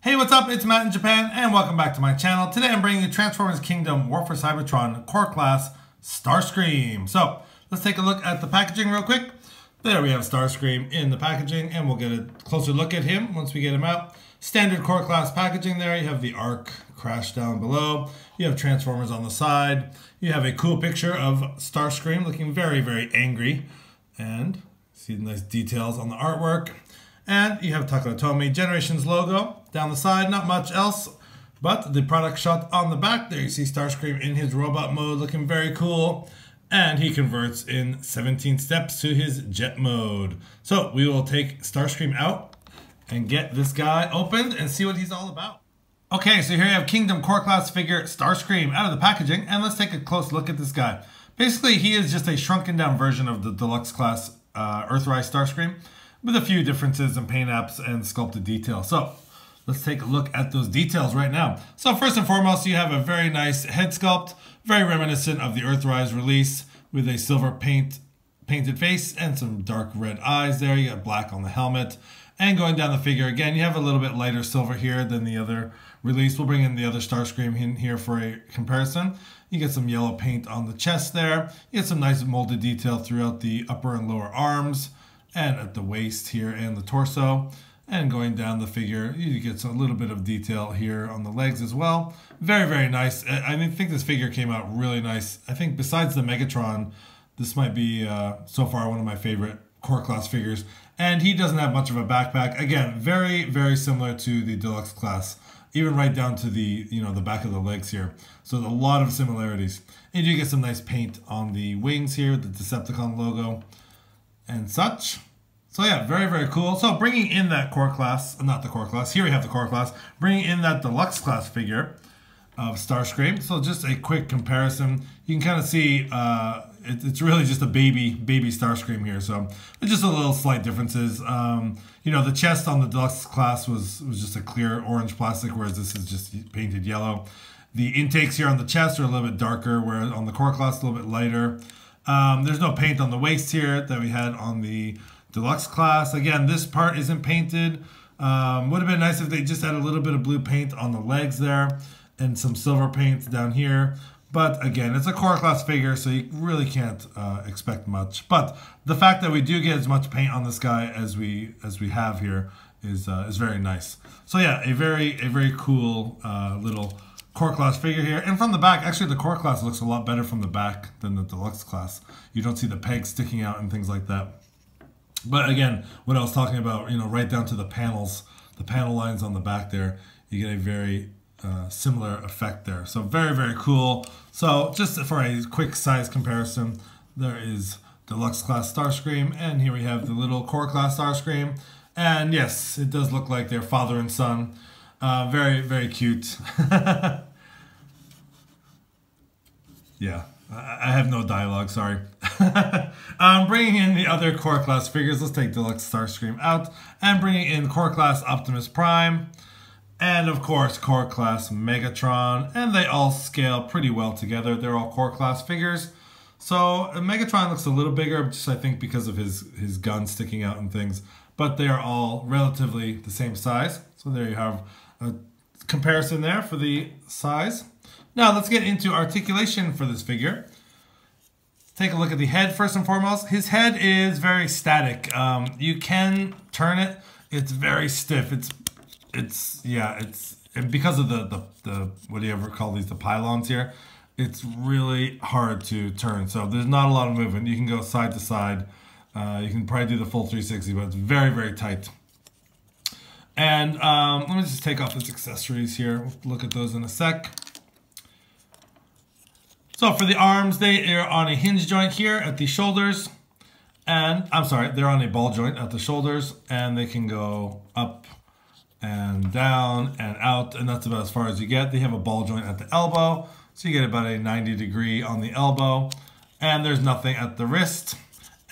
Hey, what's up? It's Matt in Japan, and welcome back to my channel. Today I'm bringing you Transformers Kingdom War for Cybertron Core Class Starscream. So, let's take a look at the packaging real quick. There we have Starscream in the packaging, and we'll get a closer look at him once we get him out. Standard Core Class packaging there. You have the Arc crash down below. You have Transformers on the side. You have a cool picture of Starscream looking very, very angry. And see the nice details on the artwork. And you have Takara Tomy Generations logo down the side, not much else, but the product shot on the back. There you see Starscream in his robot mode looking very cool, and he converts in 17 steps to his jet mode. So we will take Starscream out and get this guy opened and see what he's all about. Okay, so here you have Kingdom Core Class figure Starscream out of the packaging, and let's take a close look at this guy. Basically, he is just a shrunken down version of the Deluxe Class Earthrise Starscream, with a few differences in paint apps and sculpted detail. So let's take a look at those details right now. So first and foremost, you have a very nice head sculpt, very reminiscent of the Earthrise release, with a silver painted face and some dark red eyes there. You got black on the helmet. And going down the figure again, you have a little bit lighter silver here than the other release. We'll bring in the other Starscream in here for a comparison. You get some yellow paint on the chest there. You get some nice molded detail throughout the upper and lower arms, and at the waist here and the torso. And going down the figure, you get a little bit of detail here on the legs as well. Very, very nice. I think this figure came out really nice. I think besides the Megatron, this might be so far one of my favorite Core Class figures. And he doesn't have much of a backpack. Again, very, very similar to the Deluxe Class, even right down to the the back of the legs here. So a lot of similarities. And you get some nice paint on the wings here, the Decepticon logo and such. So yeah, very, very cool. So bringing in that Core Class, not the Core Class, here we have the Core Class, bringing in that Deluxe Class figure of Starscream. So just a quick comparison. You can kind of see it's really just a baby Starscream here. So just a little slight differences. The chest on the Deluxe Class was just a clear orange plastic, whereas this is just painted yellow. The intakes here on the chest are a little bit darker, whereas on the Core Class a little bit lighter. There's no paint on the waist here that we had on the Deluxe Class. Again, this part isn't painted. Would have been nice if they just had a little bit of blue paint on the legs there and some silver paint down here. But again, it's a Core Class figure, so you really can't expect much. But the fact that we do get as much paint on this guy as we have here is very nice. So yeah, a very cool little Core Class figure here. And from the back, actually the Core Class looks a lot better from the back than the Deluxe Class. You don't see the pegs sticking out and things like that. But again, what I was talking about, right down to the panels, the panel lines on the back there, you get a very similar effect there. So very, very cool. So just for a quick size comparison, there is Deluxe Class Starscream, and here we have the little Core Class Starscream. And yes, it does look like they're father and son. Very, very cute. Yeah, I have no dialogue, sorry. Bringing in the other Core Class figures, let's take Deluxe Starscream out, and bringing in Core Class Optimus Prime, and of course Core Class Megatron, and they all scale pretty well together. They're all Core Class figures. So Megatron looks a little bigger, just I think because of his gun sticking out and things, but they are all relatively the same size. So there you have a comparison there for the size. Now let's get into articulation for this figure. Take a look at the head first and foremost. His head is very static. You can turn it. It's very stiff. And because of the what do you ever call these, the pylons here, it's really hard to turn. So there's not a lot of movement. You can go side to side. You can probably do the full 360, but it's very, very tight. And let me just take off his accessories here. We'll look at those in a sec. So for the arms, they are on a hinge joint here at the shoulders. And, I'm sorry, they're on a ball joint at the shoulders. And they can go up and down and out. And that's about as far as you get. They have a ball joint at the elbow. So you get about a 90-degree on the elbow. And there's nothing at the wrist.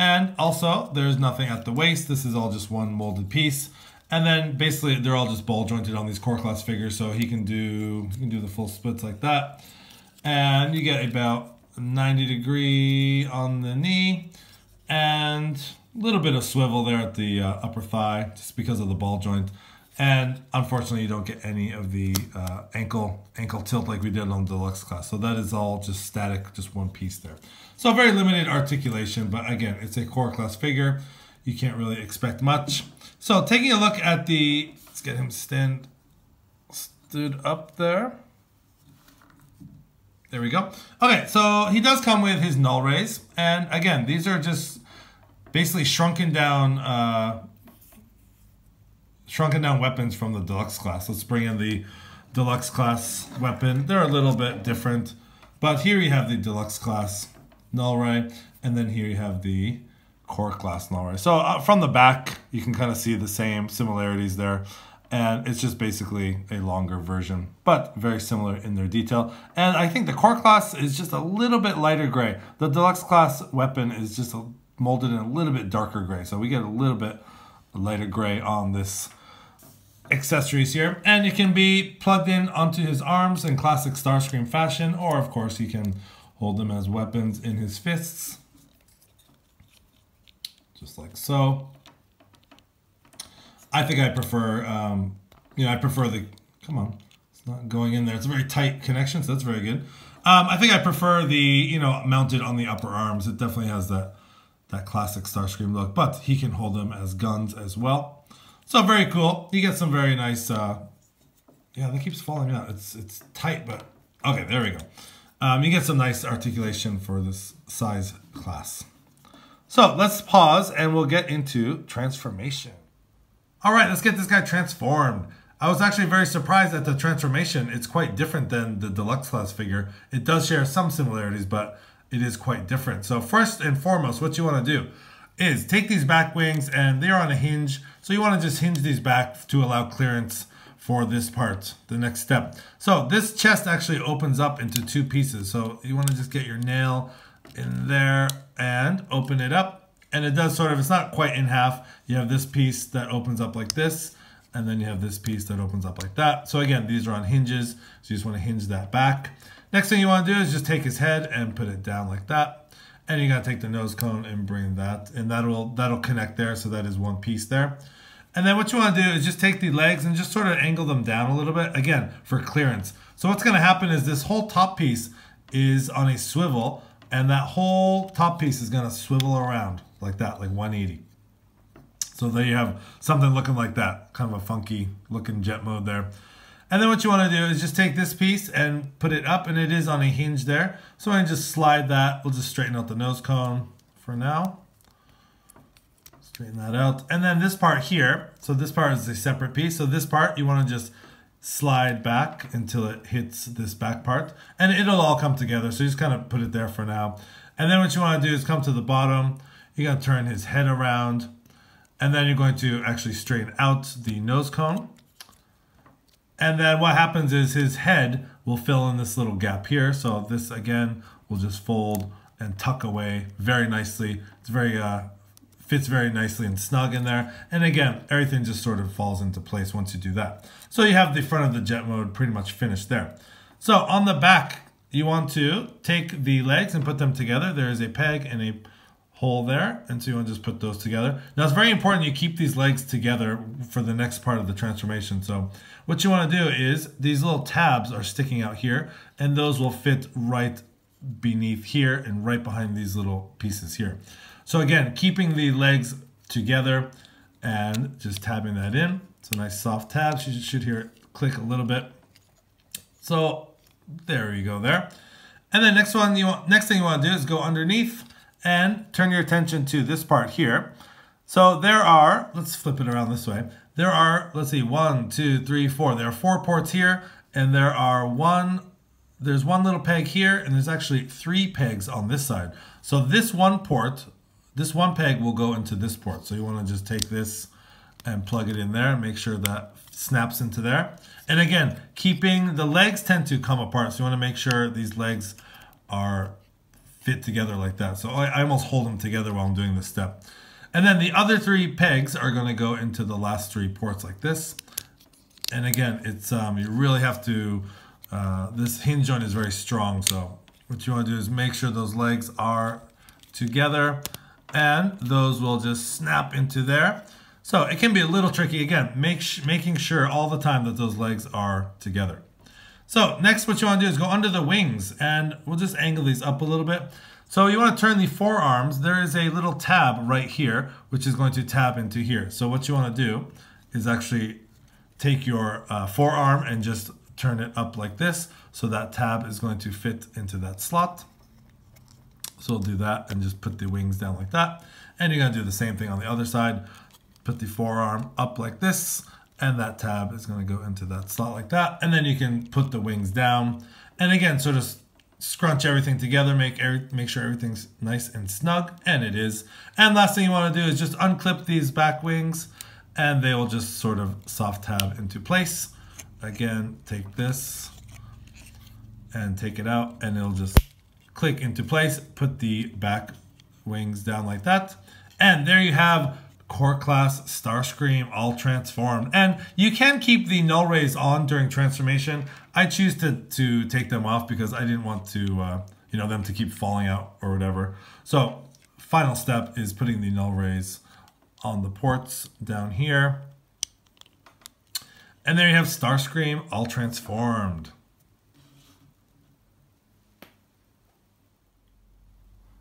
And also, there's nothing at the waist. This is all just one molded piece. And then basically, they're all just ball jointed on these Core Class figures. So he can do the full splits like that. And you get about 90-degree on the knee, and a little bit of swivel there at the upper thigh, just because of the ball joint. And unfortunately, you don't get any of the ankle tilt like we did on the deluxe class. So that is all just static, just one piece there. So very limited articulation, but again, it's a core class figure. You can't really expect much. So taking a look at the, let's get him stood up there. There we go. Okay, so he does come with his null rays. And again, these are just basically shrunken down weapons from the deluxe class. Let's bring in the deluxe class weapon. They're a little bit different, but here you have the deluxe class null ray, and then here you have the core class null ray. So from the back, you can kind of see the same similarities there, and it's just basically a longer version, but very similar in their detail. And I think the core class is just a little bit lighter gray. The deluxe class weapon is just molded in a little bit darker gray, so we get a little bit lighter gray on this accessories here, and it can be plugged in onto his arms in classic Starscream fashion, or of course he can hold them as weapons in his fists, just like so. I think I prefer, I prefer the, come on, it's not going in there. It's a very tight connection, so that's very good. I think I prefer the, mounted on the upper arms. It definitely has that classic Starscream look, but he can hold them as guns as well. So very cool. You get some very nice, yeah, that keeps falling out. It's tight, but okay, there we go. You get some nice articulation for this size class. So let's pause and we'll get into transformation. All right, let's get this guy transformed. I was actually very surprised at the transformation. It's quite different than the deluxe class figure. It does share some similarities, but it is quite different. So first and foremost, what you want to do is take these back wings, and they're on a hinge. So you want to just hinge these back to allow clearance for this part, the next step. So this chest actually opens up into two pieces. So you want to just get your nail in there and open it up. And it does sort of, it's not quite in half. You have this piece that opens up like this, and then you have this piece that opens up like that. So again, these are on hinges. So you just want to hinge that back. Next thing you want to do is just take his head and put it down like that. And you got to take the nose cone and bring that, and that'll connect there. So that is one piece there. And then what you want to do is just take the legs and just sort of angle them down a little bit, again, for clearance. So what's going to happen is this whole top piece is on a swivel, and that whole top piece is going to swivel around like that, like 180. So there you have something looking like that, kind of a funky looking jet mode there. And then what you want to do is just take this piece and put it up, and it is on a hinge there. So I'm going to just slide that. We'll just straighten out the nose cone for now. Straighten that out. And then this part here, so this part is a separate piece. So this part, you want to just slide back until it hits this back part. And it'll all come together. So you just kind of put it there for now. And then what you want to do is come to the bottom. You're going to turn his head around. And then you're going to actually straighten out the nose cone. And then what happens is his head will fill in this little gap here. So this, again, will just fold and tuck away very nicely. It's very, fits very nicely and snug in there. And again, everything just sort of falls into place once you do that. So you have the front of the jet mode pretty much finished there. So on the back, you want to take the legs and put them together. There is a peg and a hole there, and so you want to just put those together. Now it's very important you keep these legs together for the next part of the transformation. So what you want to do is these little tabs are sticking out here, and those will fit right beneath here and right behind these little pieces here. So again, keeping the legs together and just tabbing that in. It's a nice soft tab. You should hear it click a little bit. So there you go there. And then next thing you want to do is go underneath and turn your attention to this part here. So there are, let's flip it around this way. There are, let's see, 1, 2, 3, 4. There are 4 ports here, and there's one little peg here, and there's actually 3 pegs on this side. So this one peg will go into this port. So you want to just take this and plug it in there and make sure that snaps into there. And again, keeping the legs tend to come apart. So you want to make sure these legs are fit together like that. So I almost hold them together while I'm doing this step. And then the other 3 pegs are going to go into the last 3 ports like this. And again, it's you really have to, this hinge joint is very strong. So what you want to do is make sure those legs are together, and those will just snap into there. So it can be a little tricky. Again, making sure all the time that those legs are together. So next what you want to do is go under the wings, and we'll just angle these up a little bit. So you want to turn the forearms. There is a little tab right here, which is going to tab into here. So what you want to do is actually take your forearm and just turn it up like this. So that tab is going to fit into that slot. So we'll do that and just put the wings down like that. And you're going to do the same thing on the other side. Put the forearm up like this, and that tab is going to go into that slot like that. And then you can put the wings down. And again, sort of scrunch everything together, make sure everything's nice and snug, and it is. And last thing you want to do is just unclip these back wings, and they will just sort of soft tab into place. Again, take this and take it out, and it'll just click into place. Put the back wings down like that, and there you have Core Class Starscream all transformed. And you can keep the null rays on during transformation. I choose to take them off because I didn't want to them to keep falling out or whatever. So final step is putting the null rays on the ports down here. And there you have Starscream all transformed.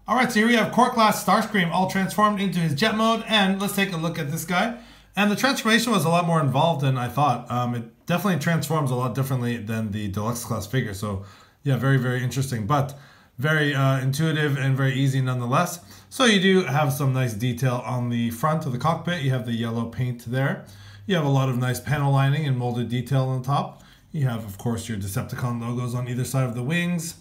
All right, so here we have Core Class Starscream all transformed into his jet mode, and let's take a look at this guy. And the transformation was a lot more involved than I thought. It definitely transforms a lot differently than the deluxe class figure. So yeah, very, very interesting, but very intuitive and very easy nonetheless. So you do have some nice detail on the front of the cockpit. You have the yellow paint there. You have a lot of nice panel lining and molded detail on the top. You have, of course, your Decepticon logos on either side of the wings.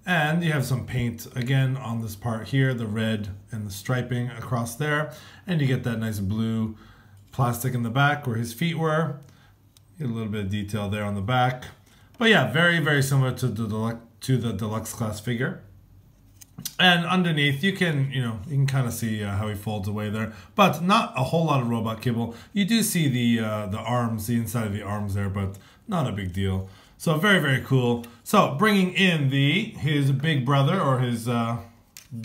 And you have some paint again on this part here, the red and the striping across there. And you get that nice blue plastic in the back where his feet were. Get a little bit of detail there on the back. But yeah, very, very similar to the deluxe class figure. And underneath, you can kind of see how he folds away there, but not a whole lot of robot kibble. You do see the arms, the inside of the arms there, but not a big deal. So very, very cool. So bringing in his big brother, or his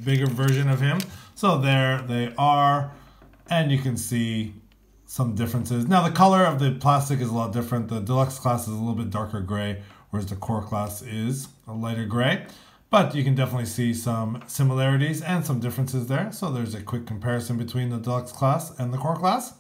bigger version of him. So there they are, and you can see some differences. Now the color of the plastic is a lot different. The deluxe class is a little bit darker gray, whereas the core class is a lighter gray. But you can definitely see some similarities and some differences there. So there's a quick comparison between the deluxe class and the core class.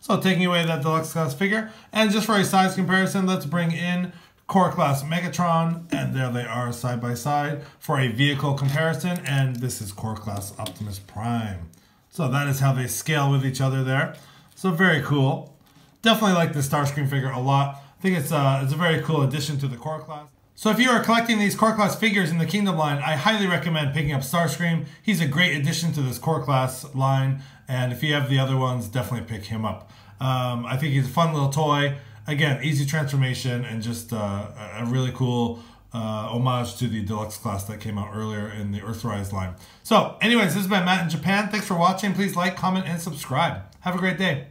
So taking away that deluxe class figure, and just for a size comparison, let's bring in Core Class Megatron, and there they are side by side for a vehicle comparison, and this is Core Class Optimus Prime. So that is how they scale with each other there. So very cool. Definitely like the Starscream figure a lot. I think it's a very cool addition to the Core Class. So if you are collecting these Core Class figures in the Kingdom line, I highly recommend picking up Starscream. He's a great addition to this Core Class line, and if you have the other ones, definitely pick him up. I think he's a fun little toy. Again, easy transformation, and just a really cool homage to the deluxe class that came out earlier in the Earthrise line. So anyways, this has been Matt in Japan. Thanks for watching. Please like, comment, and subscribe. Have a great day.